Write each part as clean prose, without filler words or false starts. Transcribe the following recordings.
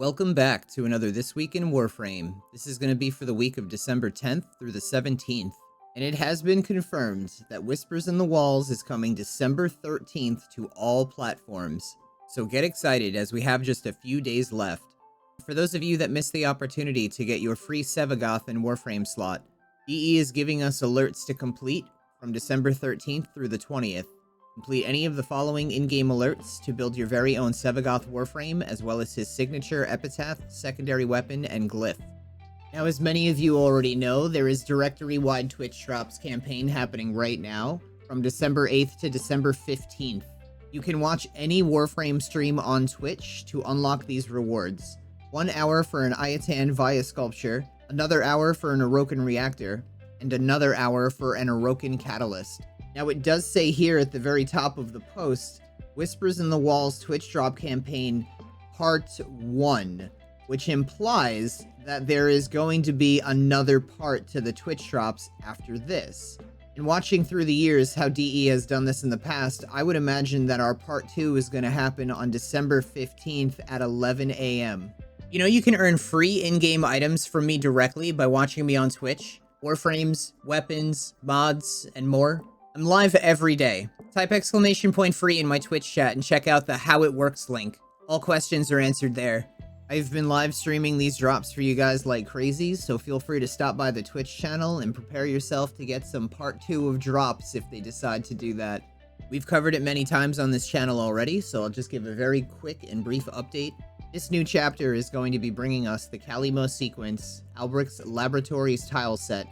Welcome back to another This Week in Warframe. This is going to be for the week of December 10th through the 17th. And it has been confirmed that Whispers in the Walls is coming December 13th to all platforms. So get excited as we have just a few days left. For those of you that missed the opportunity to get your free Sevagoth and Warframe slot, DE is giving us alerts to complete from December 13th through the 20th. Complete any of the following in-game alerts to build your very own Sevagoth Warframe, as well as his signature Epitaph, secondary weapon, and glyph. Now, as many of you already know, there is directory-wide Twitch drops campaign happening right now, from December 8th to December 15th. You can watch any Warframe stream on Twitch to unlock these rewards. 1 hour for an Ayatan Via sculpture, another hour for an Orokin reactor, and another hour for an Orokin catalyst. Now, it does say here at the very top of the post, Whispers in the Walls Twitch Drop Campaign Part 1, which implies that there is going to be another part to the Twitch drops after this. And watching through the years how DE has done this in the past, I would imagine that our Part 2 is going to happen on December 15th at 11 a.m. You know, you can earn free in-game items from me directly by watching me on Twitch. Warframes, weapons, mods, and more. I'm live every day. Type !free in my Twitch chat and check out the How It Works link. All questions are answered there. I've been live streaming these drops for you guys like crazy, so feel free to stop by the Twitch channel and prepare yourself to get some part 2 of drops if they decide to do that. We've covered it many times on this channel already, so I'll just give a very quick and brief update. This new chapter is going to be bringing us the Kalimo sequence, Albrecht's Laboratories tile set,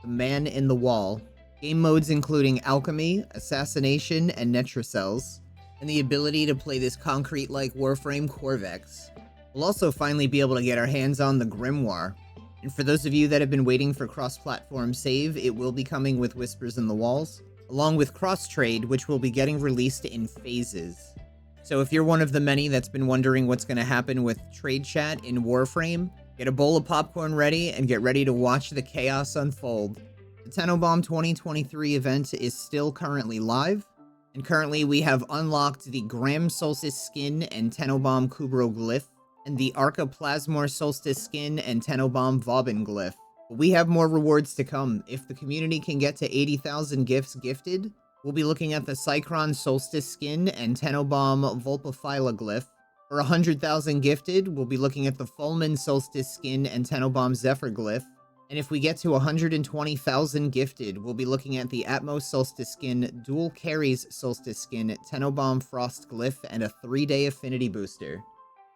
the Man in the Wall, game modes including Alchemy, Assassination, and Netracells, and the ability to play this concrete-like Warframe Corvex. We'll also finally be able to get our hands on the Grimoire. And for those of you that have been waiting for cross-platform save, it will be coming with Whispers in the Walls, along with Cross-Trade, which will be getting released in phases. So if you're one of the many that's been wondering what's going to happen with Trade Chat in Warframe, get a bowl of popcorn ready and get ready to watch the chaos unfold. The Tenobomb 2023 event is still currently live, and currently we have unlocked the Gram Solstice skin and Tenobomb Kubro glyph, and the Arca Plasmor Solstice skin and Tenobomb Vauban glyph. But we have more rewards to come. If the community can get to 80,000 gifts gifted, we'll be looking at the Cycron Solstice skin and Tenobomb Vulpaphyla glyph. For 100,000 gifted, we'll be looking at the Fulman Solstice skin and Tenobomb Zephyr glyph. And if we get to 120,000 gifted, we'll be looking at the Atmos Solstice skin, Dual Carries Solstice skin, Tenobomb Frost glyph, and a 3-day affinity booster.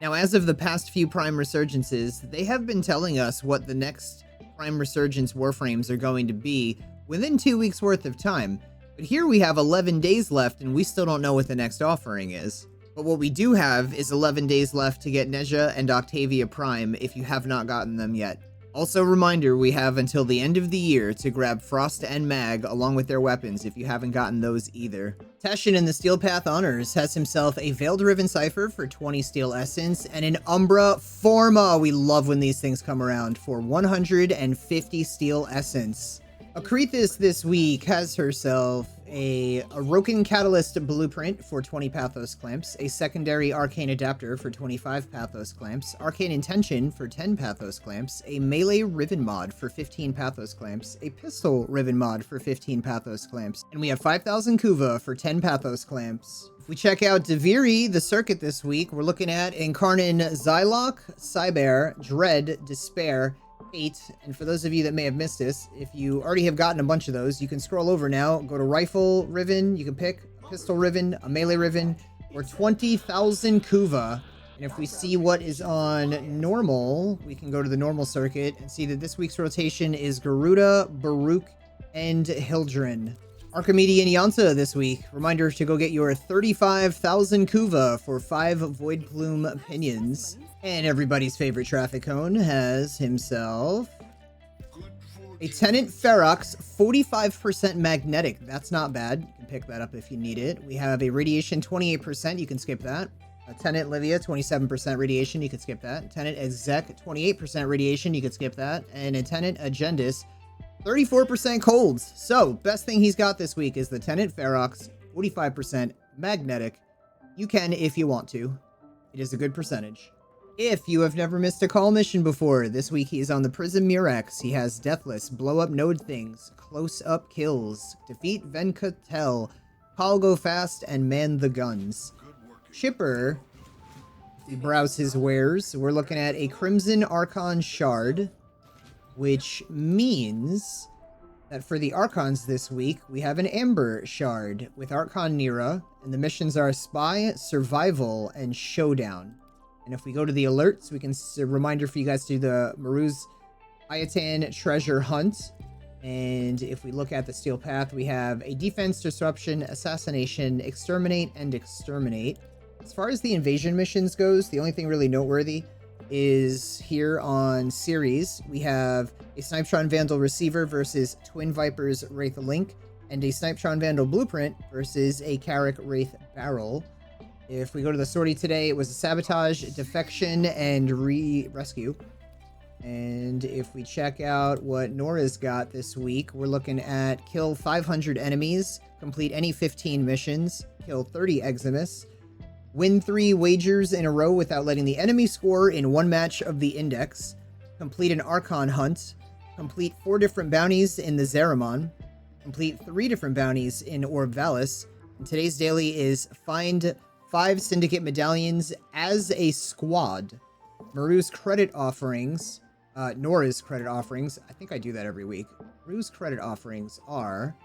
Now, as of the past few Prime Resurgences, they have been telling us what the next Prime Resurgence Warframes are going to be within 2 weeks worth of time. But here we have 11 days left and we still don't know what the next offering is. But what we do have is 11 days left to get Nezha and Octavia Prime if you have not gotten them yet. Also, reminder, we have until the end of the year to grab Frost and Mag along with their weapons if you haven't gotten those either. Teshin in the Steel Path Honors has himself a Veiled Riven Cipher for 20 Steel Essence and an Umbra Forma, we love when these things come around, for 150 Steel Essence. Akrithis this week has herself a Orokin Catalyst Blueprint for 20 Pathos Clamps, a secondary Arcane Adapter for 25 Pathos Clamps, Arcane Intention for 10 Pathos Clamps, a Melee Riven Mod for 15 Pathos Clamps, a Pistol Riven Mod for 15 Pathos Clamps, and we have 5,000 Kuva for 10 Pathos Clamps. If we check out Deviri, the circuit this week, we're looking at Incarnin Zylok, Cyber, Dread, Despair, 8, and for those of you that may have missed this, if you already have gotten a bunch of those, you can scroll over now, go to Rifle Riven, you can pick a Pistol Riven, a Melee Riven, or 20,000 Kuva, and if we see what is on normal, we can go to the normal circuit and see that this week's rotation is Garuda, Baruch, and Hildren. Archimedean Yanta this week, reminder to go get your 35,000 Kuva for 5 Void Plume Pinions. And everybody's favorite traffic cone has himself a Tenant Ferox, 45% magnetic. That's not bad. You can pick that up if you need it. We have a Radiation, 28%. You can skip that. A Tenant Livia, 27% radiation. You can skip that. Tenant Exec, 28% radiation. You can skip that. And a Tenant Agendis, 34% colds. So, best thing he's got this week is the Tenant Ferox, 45% magnetic. You can if you want to. It is a good percentage. If you have never missed a call mission before, this week he is on the Prism Murex. He has Deathless, Blow Up Node Things, Close Up Kills, Defeat Venkatel, Call Go Fast, and Man the Guns. Chipper, we browse his wares. We're looking at a Crimson Archon Shard, which means that for the Archons this week, we have an Amber Shard with Archon Nira, and the missions are Spy, Survival, and Showdown. And if we go to the alerts, we can a reminder for you guys to do the Maruz Ayatan Treasure Hunt. And if we look at the Steel Path, we have a Defense, Disruption, Assassination, Exterminate, and Exterminate. As far as the invasion missions goes, the only thing really noteworthy is here on series, we have a Snipetron Vandal Receiver versus Twin Vipers Wraith Link, and a Snipetron Vandal Blueprint versus a Carrick Wraith Barrel. If we go to the sortie today, it was a Sabotage, Defection, and Rescue. And if we check out what Nora's got this week, we're looking at kill 500 enemies, complete any 15 missions, kill 30 Eximus, win 3 wagers in a row without letting the enemy score in one match of the Index, complete an Archon hunt, complete 4 different bounties in the Zeramon, complete 3 different bounties in Orb Valis, and today's daily is find 5 Syndicate Medallions as a squad. Maru's credit offerings, Nora's credit offerings, I think I do that every week. Maru's credit offerings are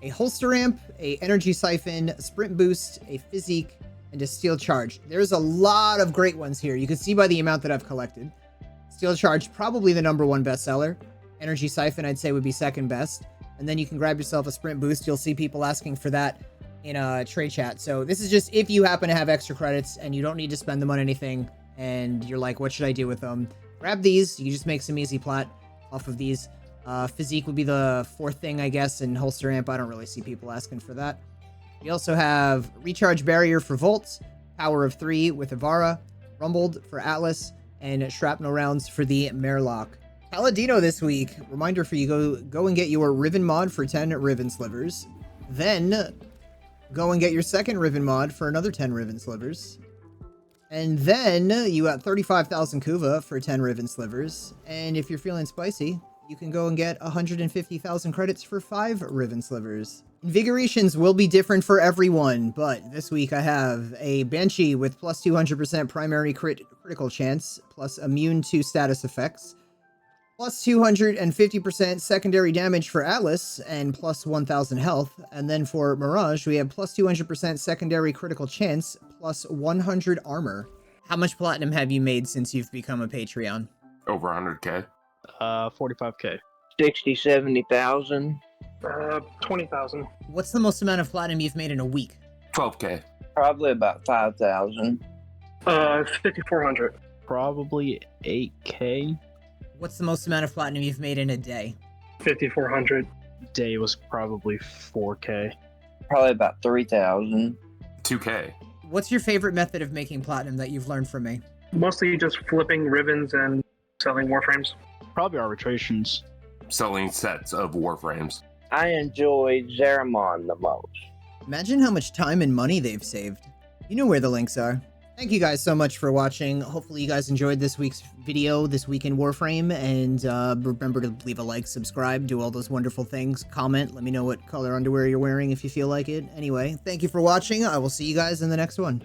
a Holster Amp, a Energy Siphon, a Sprint Boost, a Physique, and a Steel Charge. There's a lot of great ones here. You can see by the amount that I've collected. Steel Charge, probably the #1 bestseller. Energy Siphon, I'd say, would be second best. And then you can grab yourself a Sprint Boost. You'll see people asking for that in a trade chat. So this is just if you happen to have extra credits and you don't need to spend them on anything and you're like, what should I do with them? Grab these. You can just make some easy plat off of these. Physique would be the 4th thing, I guess, and Holster Amp. I don't really see people asking for that. We also have Recharge Barrier for Volt, Power of 3 with Ivara, Rumbled for Atlas, and Shrapnel Rounds for the Merlock. Paladino this week. Reminder for you, go and get your Riven mod for 10 Riven Slivers. Then go and get your second Riven mod for another 10 Riven Slivers. And then you got 35,000 Kuva for 10 Riven Slivers. And if you're feeling spicy, you can go and get 150,000 credits for 5 Riven Slivers. Invigorations will be different for everyone, but this week I have a Banshee with plus 200% primary critical chance, plus immune to status effects, plus 250% secondary damage for Atlas, and plus 1,000 health. And then for Mirage, we have plus 200% secondary critical chance, plus 100 armor. How much platinum have you made since you've become a Patreon? Over 100K. 45K. 60, 70,000. 20,000. What's the most amount of platinum you've made in a week? 12K. Probably about 5,000. 5,400. Probably 8K. What's the most amount of platinum you've made in a day? 5,400. Day was probably 4K. Probably about 3,000. 2K. What's your favorite method of making platinum that you've learned from me? Mostly just flipping ribbons and selling warframes. Probably arbitrations. Selling sets of Warframes. I enjoy Zeramon the most. Imagine how much time and money they've saved. You know where the links are. Thank you guys so much for watching. Hopefully you guys enjoyed this week's video, this week in Warframe, and remember to leave a like, subscribe, do all those wonderful things, comment, let me know what color underwear you're wearing if you feel like it. Anyway, thank you for watching. I will see you guys in the next one.